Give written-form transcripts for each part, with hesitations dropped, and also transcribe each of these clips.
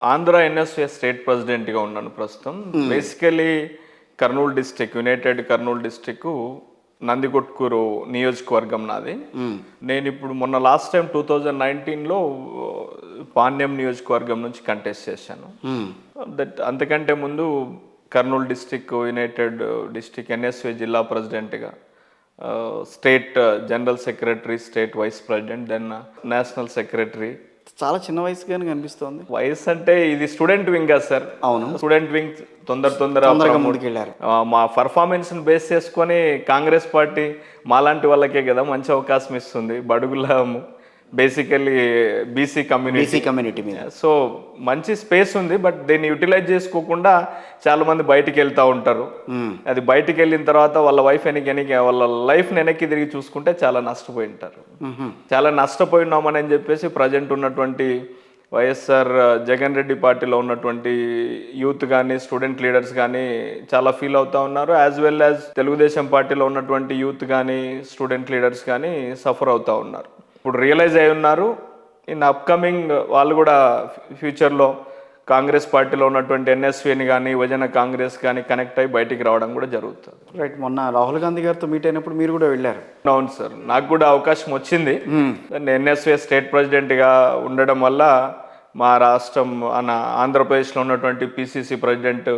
Andhra NSA state ప్రెసిడెంట్గా ఉన్నాను ప్రస్తుతం. Basically Kurnool district, United Kurnool district Nandikotkur నియోజకవర్గం నాది. నేను ఇప్పుడు మొన్న లాస్ట్ టైం 2019లో పాణ్యం నియోజకవర్గం నుంచి కంటెస్ట్ చేశాను. అంతకంటే ముందు Kurnool district, united district NSA జిల్లా ప్రెసిడెంట్గా, state general secretary, state vice president, then national secretary. చాలా చిన్న వయసుగానే కనిపిస్తోంది. వయసు అంటే ఇది స్టూడెంట్ వింగ్ కదా సార్. అవును, స్టూడెంట్ వింగ్ తొందరగా ముందుకెళ్ళారు. మా పర్ఫార్మెన్స్ ని బేస్ చేసుకొని కాంగ్రెస్ పార్టీ మాలాంటి వాళ్ళకే కదా మంచి అవకాశం ఇస్తుంది. బడుగులము బేసికల్లీ బీసీ కమ్యూనిటీ మీద. సో మంచి స్పేస్ ఉంది, బట్ దీన్ని యూటిలైజ్ చేసుకోకుండా చాలా మంది బయటికి వెళ్తూ ఉంటారు. అది బయటికి వెళ్ళిన తర్వాత వాళ్ళ వాళ్ళ లైఫ్ వెనక్కి తిరిగి చూసుకుంటే చాలా నష్టపోయి ఉంటారు. చాలా నష్టపోయినామని చెప్పేసి ప్రజెంట్ ఉన్నటువంటి వైఎస్ఆర్ జగన్ రెడ్డి పార్టీలో ఉన్నటువంటి యూత్ కానీ, స్టూడెంట్ లీడర్స్ కానీ చాలా ఫీల్ అవుతా ఉన్నారు. యాజ్ వెల్ యాజ్ తెలుగుదేశం పార్టీలో ఉన్నటువంటి యూత్ కానీ, స్టూడెంట్ లీడర్స్ కానీ సఫర్ అవుతూ ఉన్నారు. ఇప్పుడు రియలైజ్ అయి ఉన్నారు. ఇన్ అప్కమింగ్ వాళ్ళు కూడా ఫ్యూచర్లో కాంగ్రెస్ పార్టీలో ఉన్నటువంటి ఎన్ఎస్వీని కానీ, యువజన కాంగ్రెస్ కానీ కనెక్ట్ అయ్యి బయటికి రావడం కూడా జరుగుతుంది. రైట్. మొన్న రాహుల్ గాంధీ గారితో మీట్ అయినప్పుడు మీరు కూడా వెళ్ళారు. అవును సార్, నాకు కూడా అవకాశం వచ్చింది. ఎన్ఎస్వీ స్టేట్ ప్రెసిడెంట్గా ఉండడం వల్ల మా రాష్ట్రం ఆంధ్రప్రదేశ్లో ఉన్నటువంటి పిసిసి ప్రెసిడెంట్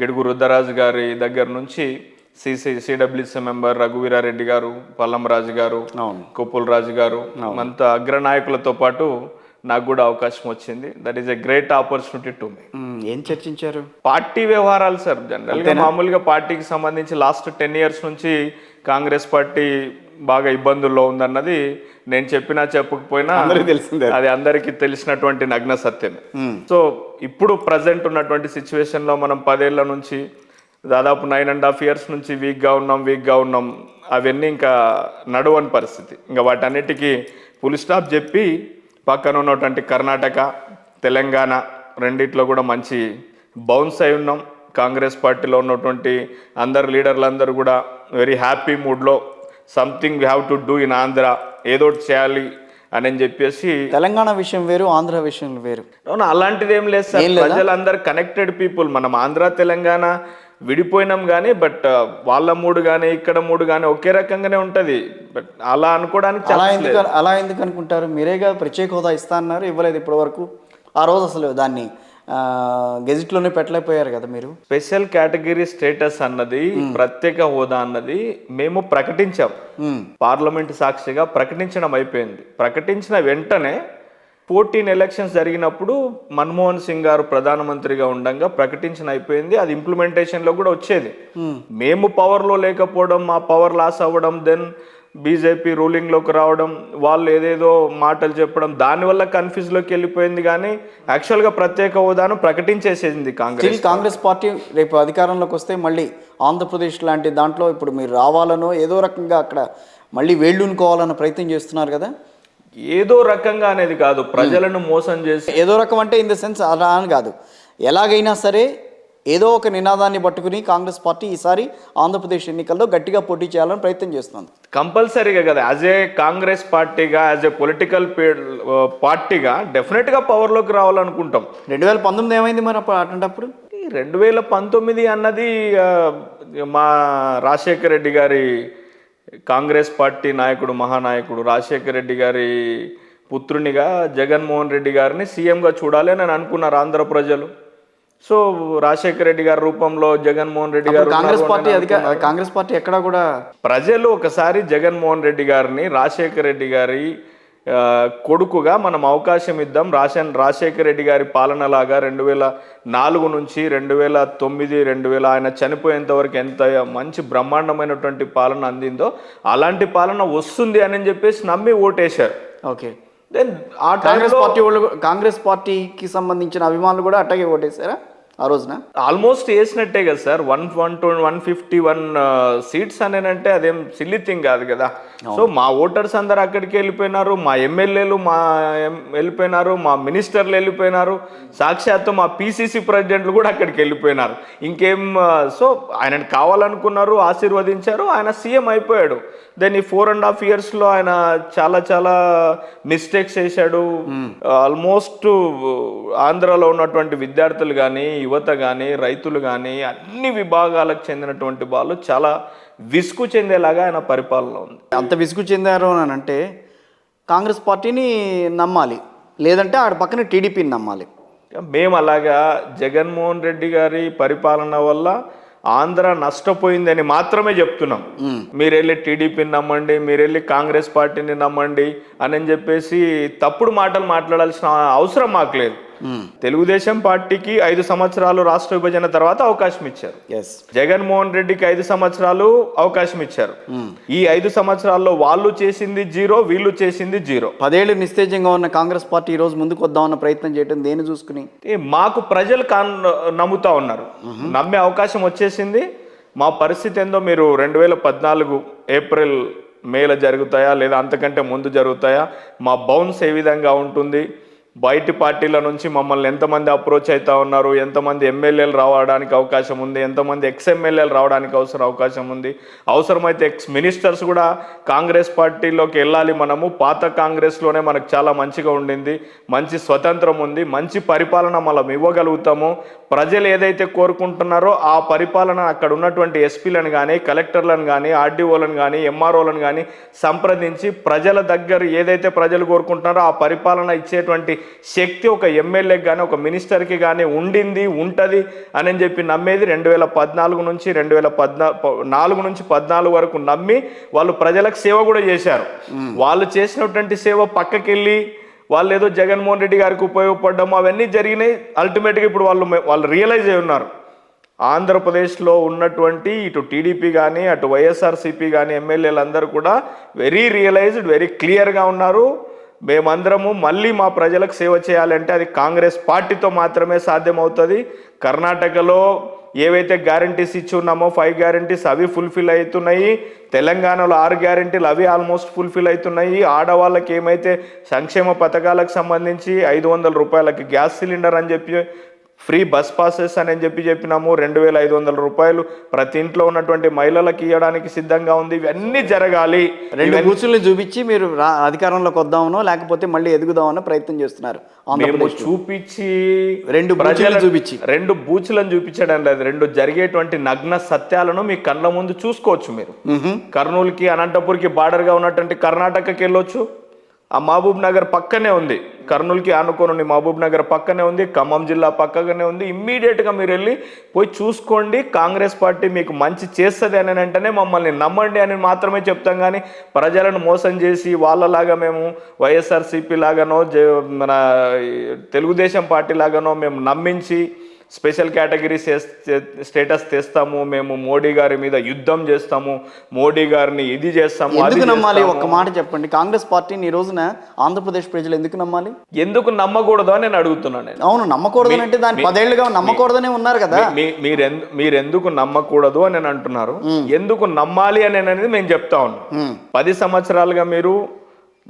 గిడుగు రుద్రరాజు గారి దగ్గర నుంచి సిడబ్ల్యూసీ మెంబర్ రఘువీరారెడ్డి గారు, పల్లంరాజు గారు, కొప్పుల రాజు గారు, అంత అగ్రనాయకులతో పాటు నాకు కూడా అవకాశం వచ్చింది. That is a great opportunity to me. ఏం చర్చించారు? పార్టీ వ్యవహారాలు సార్. జనరల్గా మామూలుగా పార్టీకి సంబంధించి లాస్ట్ 10 years నుంచి కాంగ్రెస్ పార్టీ బాగా ఇబ్బందుల్లో ఉందన్నది నేను చెప్పినా చెప్పకపోయినా అది అందరికీ తెలిసినటువంటి నగ్న సత్యమే. సో ఇప్పుడు ప్రజెంట్ ఉన్నటువంటి సిచ్యువేషన్లో మనం 10 ఏళ్ల నుంచి దాదాపు 9.5 years నుంచి వీక్గా ఉన్నాం. అవన్నీ ఇంకా నడవని పరిస్థితి. ఇంకా వాటన్నిటికీ ఫుల్ స్టాప్ చెప్పి పక్కన ఉన్నటువంటి కర్ణాటక, తెలంగాణ రెండిట్లో కూడా మంచి బౌన్స్ అయి ఉన్నాం. కాంగ్రెస్ పార్టీలో ఉన్నటువంటి అందరు లీడర్లందరూ కూడా వెరీ హ్యాపీ మూడ్లో something we have to do in Andhra, ఏదో చేయాలి అని చెప్పేసి. తెలంగాణ విషయం వేరు, ఆంధ్ర విషయం వేరు. అవును, అలాంటిది ఏం లేదు సార్. ప్రజలందరూ కనెక్టెడ్ పీపుల్. మనం ఆంధ్ర తెలంగాణ విడిపోయినాం కానీ, బట్ వాళ్ళ మూడు కానీ ఇక్కడ మూడు కానీ ఒకే రకంగానే ఉంటుంది. బట్ అలా అనుకోవడానికి అలా ఎందుకు అనుకుంటారు? మీరేగా ప్రత్యేక హోదా ఇస్తా అన్నారు, ఇవ్వలేదు ఇప్పటి వరకు. ఆ రోజు అసలు దాన్ని గెజిట్లోనే పెట్టలేకపోయారు కదా మీరు. స్పెషల్ కేటగిరీ స్టేటస్ అన్నది, ప్రత్యేక హోదా అన్నది మేము ప్రకటించాం. పార్లమెంట్ సాక్షిగా ప్రకటించడం అయిపోయింది. ప్రకటించిన వెంటనే 14 elections జరిగినప్పుడు మన్మోహన్ సింగ్ గారు ప్రధానమంత్రిగా ఉండగా ప్రకటించిన అయిపోయింది. అది ఇంప్లిమెంటేషన్లో కూడా వచ్చేది. మేము పవర్లో లేకపోవడం, మా పవర్ లాస్ అవ్వడం, దెన్ బీజేపీ రూలింగ్లోకి రావడం, వాళ్ళు ఏదేదో మాటలు చెప్పడం, దానివల్ల కన్ఫ్యూజ్లోకి వెళ్ళిపోయింది. కానీ యాక్చువల్గా ప్రత్యేక హోదాను ప్రకటించేసేసింది కాంగ్రెస్ పార్టీ. రేపు అధికారంలోకి వస్తే మళ్ళీ ఆంధ్రప్రదేశ్ లాంటి దాంట్లో ఇప్పుడు మీరు రావాలనో ఏదో రకంగా అక్కడ మళ్ళీ వేళ్ళునుకోవాలన్న ప్రయత్నం చేస్తున్నారు కదా. ఏదో రకంగా అనేది కాదు, ప్రజలను మోసం చేసి. ఏదో రకం అంటే ఇన్ ద సెన్స్ అలా అని కాదు, ఎలాగైనా సరే ఏదో ఒక నినాదాన్ని పట్టుకుని కాంగ్రెస్ పార్టీ ఈసారి ఆంధ్రప్రదేశ్ ఎన్నికల్లో గట్టిగా పోటీ చేయాలని ప్రయత్నం చేస్తుంది. కంపల్సరీగా కదా, యాజ్ ఏ కాంగ్రెస్ పార్టీగా, యాజ్ ఏ పొలిటికల్ పార్టీగా డెఫినెట్గా పవర్లోకి రావాలనుకుంటాం. 2019 ఏమైంది మరి అటువంటిప్పుడు? 2019 అన్నది మా రాజశేఖర రెడ్డి గారి, కాంగ్రెస్ పార్టీ నాయకుడు, మహానాయకుడు రాజశేఖర రెడ్డి గారి పుత్రునిగా జగన్మోహన్ రెడ్డి గారిని సీఎంగా చూడాలి అని అనుకున్నారు ఆంధ్ర ప్రజలు. సో రాజశేఖర రెడ్డి గారి రూపంలో జగన్మోహన్ రెడ్డి గారు, కాంగ్రెస్ పార్టీ ఎక్కడా కూడా ప్రజలు ఒకసారి జగన్మోహన్ రెడ్డి గారిని రాజశేఖర రెడ్డి గారి కొడుకుగా మనం అవకాశం ఇద్దాం. రాజశేఖర రెడ్డి గారి పాలనలాగా 2004 నుంచి 2009 ఆయన చనిపోయేంత వరకు ఎంత మంచి బ్రహ్మాండమైనటువంటి పాలన అందిందో అలాంటి పాలన వస్తుంది అని చెప్పేసి నమ్మి ఓటేశారు. ఓకే. దెన్ కాంగ్రెస్ పార్టీకి సంబంధించిన అభిమానులు కూడా అట్టాగే ఓటేశారా ఆ రోజున? ఆల్మోస్ట్ వేసినట్టే కదా సార్. 151 సీట్స్ అనేనంటే అదేం సిల్లీ థింగ్ కాదు కదా. సో మా ఓటర్స్ అందరు అక్కడికి వెళ్ళిపోయినారు, మా ఎమ్మెల్యేలు వెళ్ళిపోయినారు, మా మినిస్టర్లు వెళ్ళిపోయినారు, సాక్షాత్తు మా పిసిసి ప్రెసిడెంట్లు కూడా అక్కడికి వెళ్ళిపోయినారు. ఇంకేం సో ఆయనను కావాలనుకున్నారు, ఆశీర్వదించారు, ఆయన సీఎం అయిపోయాడు. దెన్ ఈ 4.5 yearsలో ఆయన చాలా మిస్టేక్స్ చేశాడు. ఆల్మోస్ట్ ఆంధ్రాలో ఉన్నటువంటి విద్యార్థులు కానీ, యువత కానీ, రైతులు కానీ, అన్ని విభాగాలకు చెందినటువంటి వాళ్ళు చాలా విసుగు చెందేలాగా ఆయన పరిపాలన ఉంది. అంత విసుగు చెందారు అని అంటే కాంగ్రెస్ పార్టీని నమ్మాలి, లేదంటే ఆడ పక్కన టీడీపీని నమ్మాలి. మేము అలాగా జగన్మోహన్ రెడ్డి గారి పరిపాలన వల్ల ఆంధ్ర నష్టపోయిందని మాత్రమే చెప్తున్నాం. మీరు వెళ్ళి టీడీపీని నమ్మండి, మీరు వెళ్ళి కాంగ్రెస్ పార్టీని నమ్మండి అని చెప్పేసి తప్పుడు మాటలు మాట్లాడాల్సిన అవసరం మాకు లేదు. తెలుగుదేశం పార్టీకి 5 సంవత్సరాలు రాష్ట్ర విభజన తర్వాత అవకాశం ఇచ్చారు. జగన్మోహన్ రెడ్డికి 5 సంవత్సరాలు అవకాశం ఇచ్చారు. ఈ 5 సంవత్సరాల్లో వాళ్ళు చేసింది 0, వీళ్ళు చేసింది 0. 10 ఏళ్ళు నిస్తేజంగా ఉన్న కాంగ్రెస్ పార్టీ ఈ రోజు ముందుకు వద్దామన్న ప్రయత్నం చేయడం దేని చూసుకుని? మాకు ప్రజలు నమ్ముతా ఉన్నారు, నమ్మే అవకాశం వచ్చేసింది. మా పరిస్థితి ఏందో మీరు 2014 ఏప్రిల్ మేలో జరుగుతాయా లేదా అంతకంటే ముందు జరుగుతాయా, మా బౌన్స్ ఏ విధంగా ఉంటుంది, బయటి పార్టీల నుంచి మమ్మల్ని ఎంతమంది అప్రోచ్ అవుతా ఉన్నారు, ఎంతమంది ఎమ్మెల్యేలు రావడానికి అవకాశం ఉంది, ఎంతమంది ఎమ్మెల్యేలు రావడానికి అవకాశం ఉంది, అవసరమైతే మినిస్టర్స్ కూడా కాంగ్రెస్ పార్టీలోకి వెళ్ళాలి. మనము పాత కాంగ్రెస్లోనే మనకు చాలా మంచిగా ఉండింది, మంచి స్వతంత్రం ఉంది, మంచి పరిపాలన మనం ఇవ్వగలుగుతాము. ప్రజలు ఏదైతే కోరుకుంటున్నారో ఆ పరిపాలన అక్కడ ఉన్నటువంటి ఎస్పీలను కానీ, కలెక్టర్లను కానీ, ఆర్డీఓలను కానీ, ఎంఆర్ఓలను కానీ సంప్రదించి ప్రజల దగ్గర ఏదైతే ప్రజలు కోరుకుంటున్నారో ఆ పరిపాలన ఇచ్చేటువంటి శక్తి ఒక ఎమ్మెల్యేకి కానీ ఒక మినిస్టర్కి కానీ ఉండింది, ఉంటుంది అని చెప్పి నమ్మేది 2014 నుంచి 2014 నుంచి 14 వరకు నమ్మి వాళ్ళు ప్రజలకు సేవ కూడా చేశారు. వాళ్ళు చేసినటువంటి సేవ పక్కకెళ్ళి వాళ్ళు ఏదో జగన్మోహన్ రెడ్డి గారికి ఉపయోగపడ్డము అవన్నీ జరిగినాయి. అల్టిమేట్గా ఇప్పుడు వాళ్ళు రియలైజ్ అయి ఉన్నారు. ఆంధ్రప్రదేశ్లో ఉన్నటువంటి ఇటు టీడీపీ కానీ అటు వైఎస్ఆర్సీపీ కానీ ఎమ్మెల్యేలు అందరూ కూడా వెరీ రియలైజ్డ్, వెరీ క్లియర్గా ఉన్నారు. మేమందరము మళ్ళీ మా ప్రజలకు సేవ చేయాలంటే అది కాంగ్రెస్ పార్టీతో మాత్రమే సాధ్యమవుతుంది. కర్ణాటకలో ఏవైతే గ్యారంటీస్ ఇచ్చి ఉన్నామో 5 గ్యారంటీస్ అవి ఫుల్ఫిల్ అవుతున్నాయి. తెలంగాణలో 6 గ్యారంటీలు అవి ఆల్మోస్ట్ ఫుల్ఫిల్ అవుతున్నాయి. ఆడవాళ్ళకి ఏమైతే సంక్షేమ పథకాలకు సంబంధించి 500 రూపాయలకి గ్యాస్ సిలిండర్ అని చెప్పి, ఫ్రీ బస్ పాసెస్ అని చెప్పినాము. 2500 రూపాయలు ప్రతి ఇంట్లో ఉన్నటువంటి మహిళలకు ఇవ్వడానికి సిద్ధంగా ఉంది. ఇవన్నీ జరగాలి. 2 బూతులను చూపించి మీరు అధికారంలోకి వద్దామనో లేకపోతే మళ్ళీ ఎదుగుదామనో ప్రయత్నం చేస్తున్నారు. చూపించి 2 బూతులను చూపించి 2 బూతులను చూపించడం లేదు, 2 జరిగేటువంటి నగ్న సత్యాలను మీ కళ్ళ ముందు చూసుకోవచ్చు. మీరు కర్నూలుకి అనంతపూర్కి బార్డర్గా ఉన్నటువంటి కర్ణాటకకి వెళ్ళొచ్చు. ఆ మహబూబ్ నగర్ పక్కనే ఉంది, కర్నూలుకి ఆనుకోని మహబూబ్ నగర్ పక్కనే ఉంది, ఖమ్మం జిల్లా పక్కనే ఉంది. ఇమ్మీడియట్గా మీరు వెళ్ళి పోయి చూసుకోండి. కాంగ్రెస్ పార్టీ మీకు మంచి చేస్తుంది అని వెంటనే మమ్మల్ని నమ్మండి అని మాత్రమే చెప్తాం. కానీ ప్రజలను మోసం చేసి వాళ్ళలాగా మేము వైఎస్ఆర్సీపీ లాగానో మన తెలుగుదేశం పార్టీ లాగానో మేము నమ్మించి స్పెషల్ కేటగిరీ స్టేటస్ తెస్తాము, మేము మోడీ గారి మీద యుద్ధం చేస్తాము, మోడీ గారిని ఇది చేస్తాము. ఎందుకు నమ్మాలి? ఒక్క మాట చెప్పండి. కాంగ్రెస్ పార్టీని ఈ రోజున ఆంధ్రప్రదేశ్ ప్రజలు ఎందుకు నమ్మాలి? ఎందుకు నమ్మకూడదు అని నేను అడుగుతున్నాను. అవును, నమ్మకూడదు అంటే దాని 10 ఏళ్ళుగా నమ్మకూడదనే ఉన్నారు కదా. మీరు ఎందుకు నమ్మకూడదు అని నేను అంటున్నారు. ఎందుకు నమ్మాలి అని అనేది మేము చెప్తా ఉన్నాం. 10 సంవత్సరాలుగా మీరు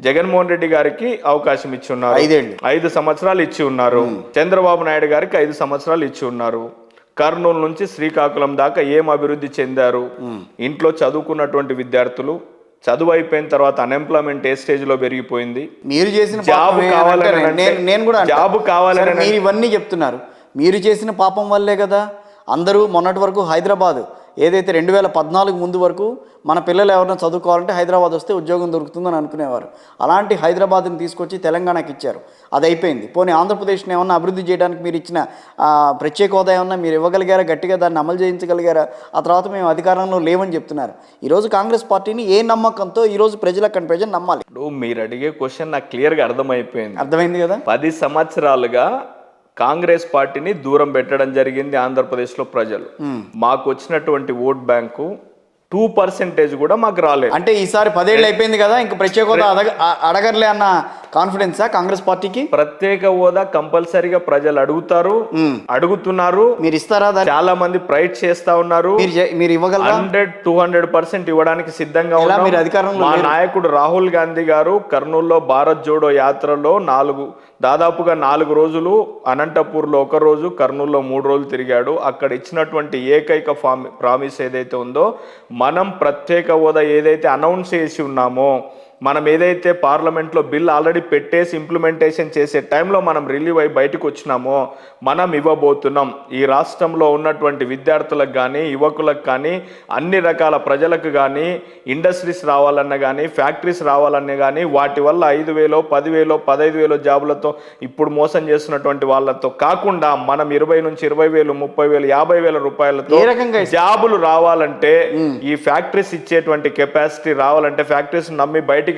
జగన్మోహన్ రెడ్డి గారికి అవకాశం ఇచ్చి ఉన్నారు, 5 సంవత్సరాలు ఇచ్చి ఉన్నారు. చంద్రబాబు నాయుడు గారికి 5 సంవత్సరాలు ఇచ్చి ఉన్నారు. కర్నూలు నుంచి శ్రీకాకుళం దాకా ఏం అభివృద్ధి చెందారు? ఇంట్లో చదువుకున్నటువంటి విద్యార్థులు చదువు అయిపోయిన తర్వాత అన్ఎంప్లాయ్మెంట్ ఏ స్టేజ్ లో పెరిగిపోయింది. మీరు చేసిన జాబ్ కావాలని నేను కూడా జాబ్ కావాలని మీరు ఇవన్నీ చెప్తున్నారు. మీరు చేసిన పాపం వల్లే కదా అందరూ మొన్నటి వరకు హైదరాబాద్ ఏదైతే 2014 ముందు వరకు మన పిల్లలు ఎవరైనా చదువుకోవాలంటే హైదరాబాద్ వస్తే ఉద్యోగం దొరుకుతుందని అనుకునేవారు. అలాంటి హైదరాబాద్ని తీసుకొచ్చి తెలంగాణకి ఇచ్చారు, అది అయిపోయింది. పోనీ ఆంధ్రప్రదేశ్ని ఏమన్నా అభివృద్ధి చేయడానికి మీరు ఇచ్చిన ప్రత్యేక హోదా ఏమన్నా మీరు ఇవ్వగలిగారా? గట్టిగా దాన్ని అమలు చేయించగలిగారా? ఆ తర్వాత మేము అధికారంలో లేవని చెప్తున్నారు. ఈరోజు కాంగ్రెస్ పార్టీని ఏ నమ్మకంతో ఈరోజు ప్రజలు నమ్మాలి? మీరు అడిగే క్వశ్చన్ నాకు క్లియర్గా అర్థమైంది కదా. 10 సంవత్సరాలుగా కాంగ్రెస్ పార్టీని దూరం పెట్టడం జరిగింది ఆంధ్రప్రదేశ్లో ప్రజలు. మాకు వచ్చినటువంటి ఓట్ బ్యాంకు 2% కూడా మాకు రాలేదు. అంటే ఈసారి 10 ఏళ్ళు అయిపోయింది కదా, ఇంకా ప్రత్యేక హోదా అడగర్లే అన్న కాన్ఫిడెన్సా కాంగ్రెస్ పార్టీకి? ప్రత్యేక హోదా కంపల్సరీగా ప్రజలు అడుగుతున్నారు. మీరు ఇస్తారా? చాలా మంది ప్రైట్ చేస్తా ఉన్నారు. మీరు ఇవ్వగలరా? 100-200% ఇవ్వడానికి సిద్ధంగా ఉన్నాం. మీరు అధికారంలో మా నాయకుడు రాహుల్ గాంధీ గారు కర్నూలులో భారత్ జోడో యాత్రలో దాదాపుగా 4 రోజులు, అనంతపూర్లో 1 రోజు, కర్నూలులో 3 రోజులు తిరిగాడు. అక్కడ ఇచ్చినటువంటి ఏకైక ప్రామిస్ ఏదైతే ఉందో, మనం ప్రత్యేక హోదా ఏదైతే అనౌన్స్ చేసి ఉన్నామో, మనం ఏదైతే పార్లమెంట్లో బిల్ ఆల్రెడీ పెట్టేసి ఇంప్లిమెంటేషన్ చేసే టైంలో మనం రిలీవ్ అయి బయటకు వచ్చినామో మనం ఇవ్వబోతున్నాం. ఈ రాష్ట్రంలో ఉన్నటువంటి విద్యార్థులకు కానీ, యువకులకు కానీ, అన్ని రకాల ప్రజలకు కానీ, ఇండస్ట్రీస్ రావాలన్నా కానీ, ఫ్యాక్టరీస్ రావాలన్నా కానీ, వాటి వల్ల 5,000, 10,000, 15,000 జాబులతో ఇప్పుడు మోసం చేస్తున్నటువంటి వాళ్ళతో కాకుండా మనం 20,000 నుంచి 20,000, 30,000, 50,000 రూపాయలతో జాబులు రావాలంటే, ఈ ఫ్యాక్టరీస్ ఇచ్చేటువంటి కెపాసిటీ రావాలంటే, ఫ్యాక్టరీస్ నమ్మి బయటి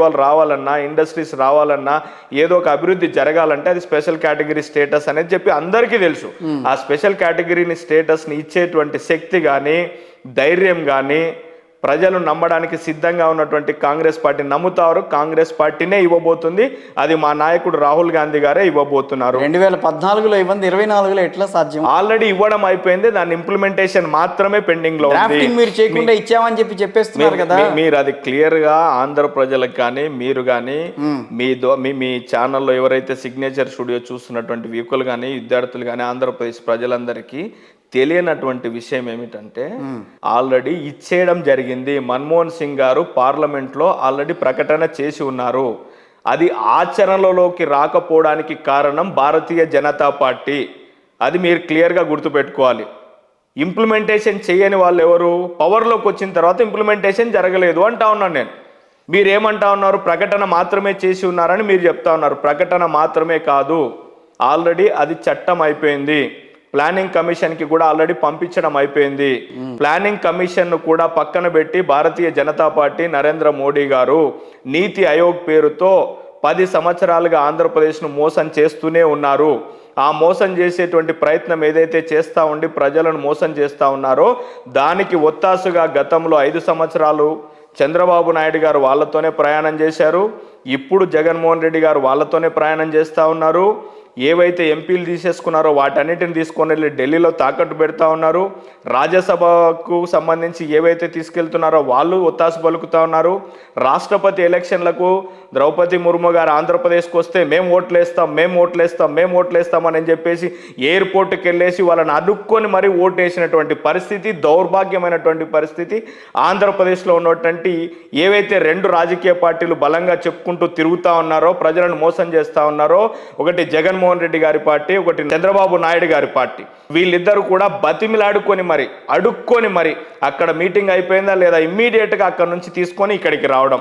వాళ్ళు రావాలన్నా, ఇండస్ట్రీస్ రావాలన్నా, ఏదో ఒక అభివృద్ధి జరగాలంటే అది స్పెషల్ కేటగిరీ స్టేటస్ అనేది చెప్పి అందరికీ తెలుసు. ఆ స్పెషల్ కేటగిరీని స్టేటస్ని ఇచ్చేటువంటి శక్తి కానీ, ధైర్యం కానీ ప్రజలు నమ్మడానికి సిద్ధంగా ఉన్నటువంటి కాంగ్రెస్ పార్టీ నమ్ముతారు. కాంగ్రెస్ పార్టీనే ఇవ్వబోతుంది. అది మా నాయకుడు రాహుల్ గాంధీ గారే ఇవ్వబోతున్నారు. 2014లో ఇవ్వండి, 24లో ఎట్లా సాధ్యం? ఆల్రెడీ ఇవ్వడం అయిపోయింది. దాని ఇంప్లిమెంటేషన్ మాత్రమే పెండింగ్ లో ఉంది. మీరు చేయకుండా ఇచ్చామని చెప్పేస్తున్నారు కదా. మీరు అది క్లియర్ గా ఆంధ్ర ప్రజలకు కానీ, మీరు కానీ, మీ ఛానల్లో ఎవరైతే సిగ్నేచర్ స్టూడియో చూస్తున్నటువంటి వీకులు కానీ, విద్యార్థులు కానీ, ఆంధ్రప్రదేశ్ ప్రజలందరికీ తెలియనటువంటి విషయం ఏమిటంటే, ఆల్రెడీ ఇచ్చేయడం జరిగింది. మన్మోహన్ సింగ్ గారు పార్లమెంట్లో ఆల్రెడీ ప్రకటన చేసి ఉన్నారు. అది ఆచరణలోకి రాకపోవడానికి కారణం భారతీయ జనతా పార్టీ. అది మీరు క్లియర్గా గుర్తుపెట్టుకోవాలి. ఇంప్లిమెంటేషన్ చేయని వాళ్ళు ఎవరు? పవర్లోకి వచ్చిన తర్వాత ఇంప్లిమెంటేషన్ జరగలేదు అంటా ఉన్నాను నేను. మీరేమంటా ఉన్నారు? ప్రకటన మాత్రమే చేసి ఉన్నారని మీరు చెప్తా ఉన్నారు. ప్రకటన మాత్రమే కాదు, ఆల్రెడీ అది చట్టం అయిపోయింది. ప్లానింగ్ కమిషన్కి కూడా ఆల్రెడీ పంపించడం అయిపోయింది. ప్లానింగ్ కమిషన్ను కూడా పక్కన పెట్టి భారతీయ జనతా పార్టీ, నరేంద్ర మోడీ గారు నీతి ఆయోగ్ పేరుతో 10 సంవత్సరాలుగా ఆంధ్రప్రదేశ్ను మోసం చేస్తూనే ఉన్నారు. ఆ మోసం చేసేటువంటి ప్రయత్నం ఏదైతే చేస్తూ ఉండి ప్రజలను మోసం చేస్తూ ఉన్నారో, దానికి ఒత్తాసుగా గతంలో 5 సంవత్సరాలు చంద్రబాబు నాయుడు గారు వాళ్ళతోనే ప్రయాణం చేశారు. ఇప్పుడు జగన్మోహన్ రెడ్డి గారు వాళ్ళతోనే ప్రయాణం చేస్తూ ఉన్నారు. ఏవైతే ఎంపీలు తీసేసుకున్నారో వాటన్నిటిని తీసుకొని వెళ్ళి ఢిల్లీలో తాకట్టు పెడతా ఉన్నారు. రాజ్యసభకు సంబంధించి ఏవైతే తీసుకెళ్తున్నారో వాళ్ళు ఒత్తాసు పలుకుతూ ఉన్నారు. రాష్ట్రపతి ఎలక్షన్లకు ద్రౌపది ముర్ము గారు ఆంధ్రప్రదేశ్కి వస్తే మేము ఓట్లేస్తామని చెప్పేసి ఎయిర్పోర్ట్కి వెళ్ళేసి వాళ్ళని అడుక్కొని మరీ ఓటేసినటువంటి పరిస్థితి, దౌర్భాగ్యమైనటువంటి పరిస్థితి ఆంధ్రప్రదేశ్లో ఉన్నటువంటి ఏవైతే 2 రాజకీయ పార్టీలు బలంగా చెప్పుకుంటూ తిరుగుతూ ఉన్నారో, ప్రజలను మోసం చేస్తూ ఉన్నారో, ఒకటి జగన్మోహన్ రెడ్డి గారి పార్టీ, ఒకటి చంద్రబాబు నాయుడు గారి పార్టీ, వీళ్ళిద్దరూ కూడా బతిమిలాడుకొని అడుక్కొని అక్కడ మీటింగ్ అయిపోయిందా లేదా ఇమ్మీడియట్గా అక్కడ నుంచి తీసుకొని ఇక్కడికి రావడం.